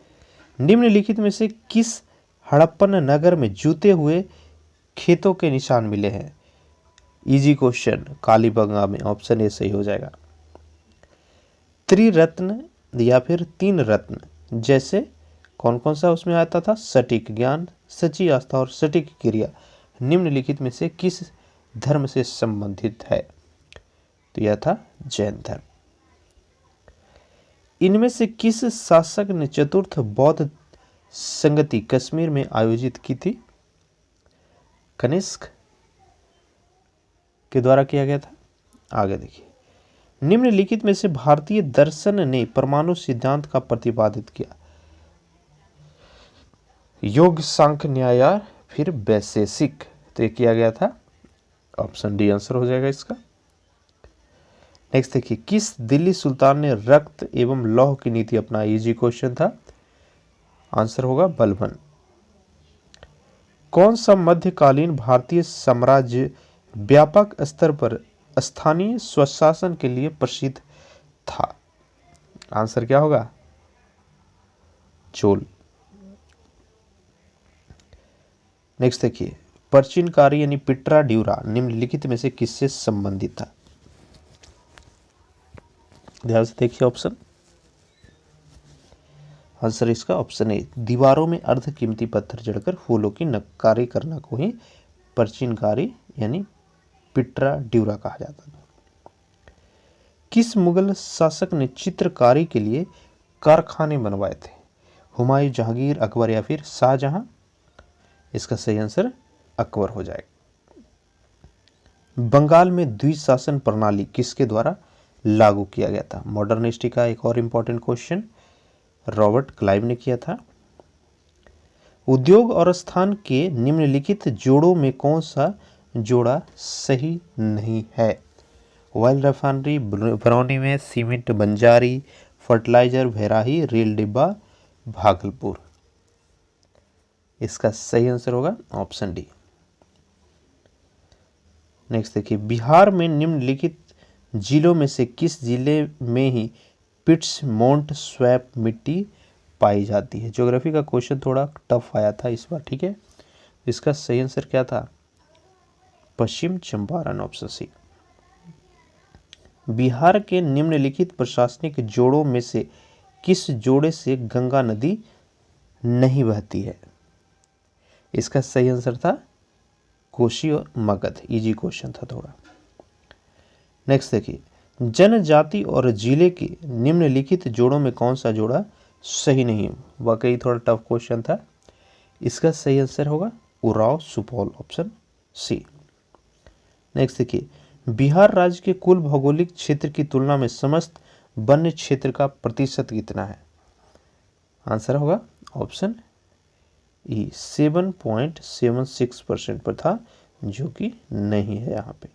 निम्नलिखित में से किस हड़प्पन नगर में जूते हुए खेतों के निशान मिले हैं? इजी क्वेश्चन, कालीबंगा में, ऑप्शन ए सही हो जाएगा। त्रिरत्न या फिर तीन रत्न जैसे कौन कौन सा उसमें आता था? सटीक ज्ञान, सच्ची आस्था और सटीक क्रिया निम्नलिखित में से किस धर्म से संबंधित है? तो यह था जैन धर्म। इनमें से किस शासक ने चतुर्थ बौद्ध संगति कश्मीर में आयोजित की थी? कनिष्क के द्वारा किया गया था। आगे देखिए, निम्नलिखित में से भारतीय दर्शन ने परमाणु सिद्धांत का प्रतिपादित किया? योग, सांख्य, न्याय या फिर वैशेषिक? तो ये किया गया था, ऑप्शन डी आंसर हो जाएगा इसका। नेक्स्ट देखिए, किस दिल्ली सुल्तान ने रक्त एवं लौह की नीति अपनाई? इजी क्वेश्चन था, आंसर होगा बलबन। कौन सा मध्यकालीन भारतीय साम्राज्य व्यापक स्तर पर स्थानीय स्वशासन के लिए प्रसिद्ध था? आंसर क्या होगा? चोल। नेक्स्ट देखिए, प्राचीनकारी यानी पिट्रा ड्यूरा निम्नलिखित में से किससे संबंधित था? ध्यान से देखिए ऑप्शन, आंसर इसका ऑप्शन ए, दीवारों में अर्ध कीमती पत्थर जड़कर फूलों की नक्कारी करना को ही प्राचीनकारी यानी पिट्रा ड्यूरा कहा जाता था। किस मुगल शासक ने चित्रकारी के लिए कारखाने बनवाए थे? हुमायूं, जहांगीर, अकबर या फिर शाहजहां? इसका सही आंसर अकबर हो जाएगा। बंगाल में द्विशासन प्रणाली किसके द्वारा लागू किया गया था? मॉडर्निस्टी का एक और इंपॉर्टेंट क्वेश्चन रॉबर्ट क्लाइव ने किया था। उद्योग और स्थान के निम्नलिखित जोड़ों में कौन सा जोड़ा सही नहीं है? ऑयल रिफाइनरी बरौनी में, सीमेंट बंजारी, फर्टिलाइजर भेराही, रेल डिब्बा भागलपुर? इसका सही आंसर होगा ऑप्शन डी। नेक्स्ट देखिए, बिहार में निम्नलिखित जिलों में से किस जिले में ही पिट्समोन्ट स्वैप मिट्टी पाई जाती है? ज्योग्राफी का क्वेश्चन थोड़ा टफ आया था इस बार, ठीक है। इसका सही आंसर क्या था? पश्चिम चंपारण, ऑप्शन सी। बिहार के निम्नलिखित प्रशासनिक जोड़ों में से किस जोड़े से गंगा नदी नहीं बहती है? इसका सही आंसर था कोशी और मगध। इजी क्वेश्चन था थोड़ा। नेक्स्ट देखिए, जनजाति और जिले के निम्नलिखित जोड़ों में कौन सा जोड़ा सही नहीं है? वाकई थोड़ा टफ क्वेश्चन था। इसका सही आंसर होगा उराव सुपौल, ऑप्शन सी। नेक्स्ट देखिए, बिहार राज्य के कुल भौगोलिक क्षेत्र की तुलना में समस्त वन्य क्षेत्र का प्रतिशत कितना है? आंसर होगा ऑप्शन ई, 7.76% पर था, जो कि नहीं है यहाँ पे।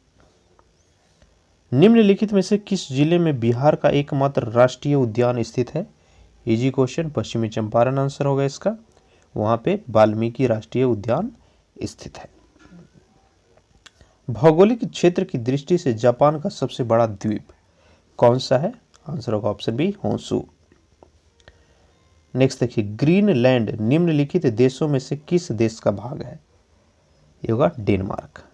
निम्नलिखित में से किस जिले में बिहार का एकमात्र राष्ट्रीय उद्यान स्थित है? इजी क्वेश्चन, पश्चिमी चंपारण आंसर होगा इसका। वहां पे वाल्मीकि राष्ट्रीय उद्यान स्थित है। भौगोलिक क्षेत्र की दृष्टि से जापान का सबसे बड़ा द्वीप कौन सा है? आंसर होगा ऑप्शन बी, होंसू। नेक्स्ट देखिए, ग्रीनलैंड निम्नलिखित देशों में से किस देश का भाग है? ये होगा डेनमार्क।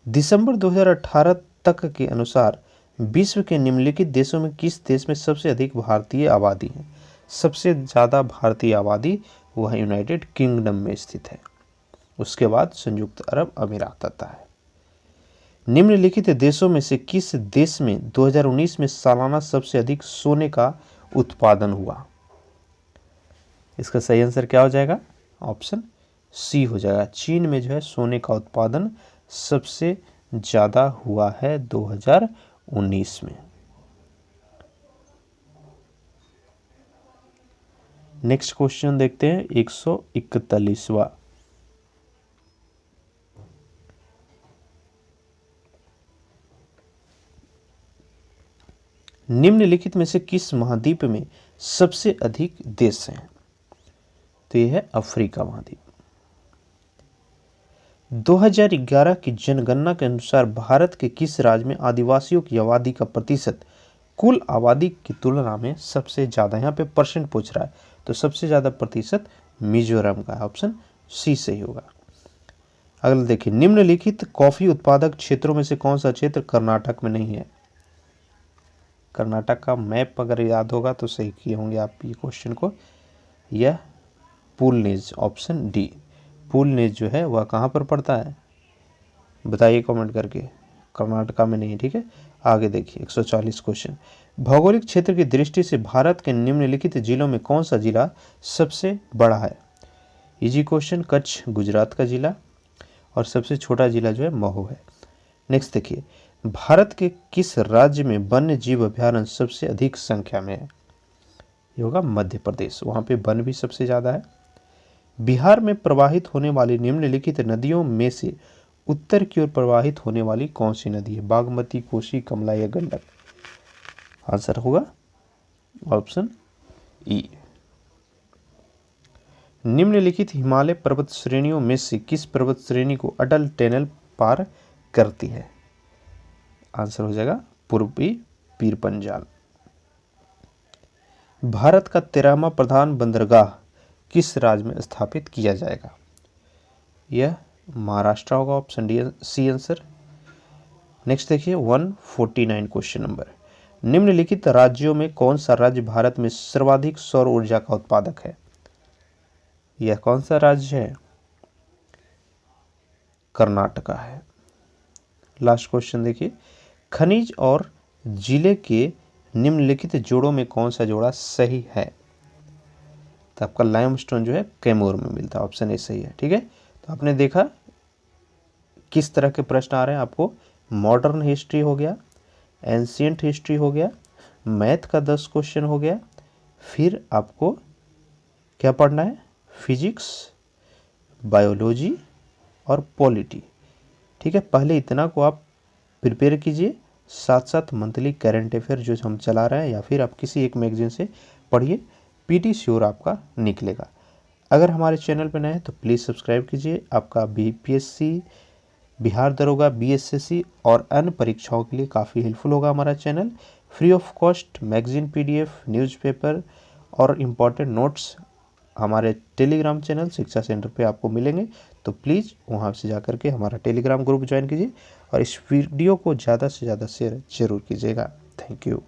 दिसंबर 2018 तक के अनुसार विश्व के निम्नलिखित देशों में किस देश में सबसे अधिक भारतीय आबादी है? सबसे ज़्यादा भारतीय आबादी वह यूनाइटेड किंगडम में स्थित है, उसके बाद संयुक्त अरब अमीरात आता है। निम्नलिखित देशों में से किस देश में 2019 में सालाना सबसे अधिक सोने का उत्पादन हुआ? इसका सही आंसर क्या हो जाएगा? ऑप्शन सी हो जाएगा। चीन में जो है सोने का उत्पादन सबसे ज़्यादा हुआ है 2019 में। नेक्स्ट क्वेश्चन देखते हैं 141वां। निम्नलिखित में से किस महाद्वीप में सबसे अधिक देश हैं? तो यह है अफ्रीका महाद्वीप। 2011 की जनगणना के अनुसार भारत के किस राज्य में आदिवासियों की आबादी का प्रतिशत कुल आबादी की तुलना में सबसे ज़्यादा? यहाँ पे परसेंट पूछ रहा है, तो सबसे ज़्यादा प्रतिशत मिजोरम का है, ऑप्शन सी सही होगा। अगला देखिए, निम्नलिखित कॉफी उत्पादक क्षेत्रों में से कौन सा क्षेत्र कर्नाटक में नहीं है? कर्नाटक का मैप अगर याद होगा तो सही किए होंगे आप ये क्वेश्चन को। यह पुलनेज, ऑप्शन डी पुलनेज जो है वह कहाँ पर पड़ता है? बताइए कमेंट करके। कर्नाटका में नहीं, ठीक है। आगे देखिए 140 क्वेश्चन। भौगोलिक क्षेत्र की दृष्टि से भारत के निम्नलिखित जिलों में कौन सा जिला सबसे बड़ा है? Easy question. कच्छ गुजरात का जिला और सबसे छोटा जिला जो है महू है। नेक्स्ट देखिए, भारत के किस राज्य में वन्य जीव अभ्यारण्य सबसे अधिक संख्या में है? ये होगा मध्य प्रदेश, वहाँ पे वन भी सबसे ज़्यादा है। बिहार में प्रवाहित होने वाली निम्नलिखित नदियों में से उत्तर की ओर प्रवाहित होने वाली कौन सी नदी है? बागमती, कोसी, कमला या गंडक? आंसर होगा ऑप्शन ई। निम्नलिखित हिमालय पर्वत श्रेणियों में से किस पर्वत श्रेणी को अटल टनल पार करती है? आंसर हो जाएगा पूर्वी पीर पंजाल। भारत का 13वां प्रधान बंदरगाह किस राज्य में स्थापित किया जाएगा? यह महाराष्ट्र होगा, option D C answer. Next देखिए 149 क्वेश्चन नंबर। निम्नलिखित राज्यों में कौन सा राज्य भारत में सर्वाधिक सौर ऊर्जा का उत्पादक है? यह कौन सा राज्य है? कर्नाटका है। लास्ट क्वेश्चन देखिए, खनिज और जिले के निम्नलिखित जोड़ों में कौन सा जोड़ा सही है? तो आपका लाइमस्टोन जो है कैमूर में मिलता है, ऑप्शन ए सही है, ठीक है। तो आपने देखा किस तरह के प्रश्न आ रहे हैं आपको। मॉडर्न हिस्ट्री हो गया, एंशियंट हिस्ट्री हो गया, मैथ का 10 क्वेश्चन हो गया, फिर आपको क्या पढ़ना है? फिजिक्स, बायोलॉजी और पॉलिटी, ठीक है। पहले इतना को आप प्रिपेयर कीजिए, साथ साथ मंथली करंट अफेयर जो हम चला रहे हैं या फिर आप किसी एक मैगजीन से पढ़िए, पीटी श्योर आपका निकलेगा। अगर हमारे चैनल पर नए हैं तो प्लीज़ सब्सक्राइब कीजिए। आपका बीपीएससी, बिहार दरोगा, बीएसएससी और अन्य परीक्षाओं के लिए काफ़ी हेल्पफुल होगा हमारा channel. Free of cost magazine, PDF, newspaper और इम्पॉर्टेंट नोट्स हमारे टेलीग्राम चैनल शिक्षा सेंटर पे आपको मिलेंगे, तो प्लीज़ वहाँ से जाकर के हमारा टेलीग्राम ग्रुप ज्वाइन कीजिए और इस वीडियो को ज़्यादा से ज़्यादा शेयर जरूर कीजिएगा। Thank you.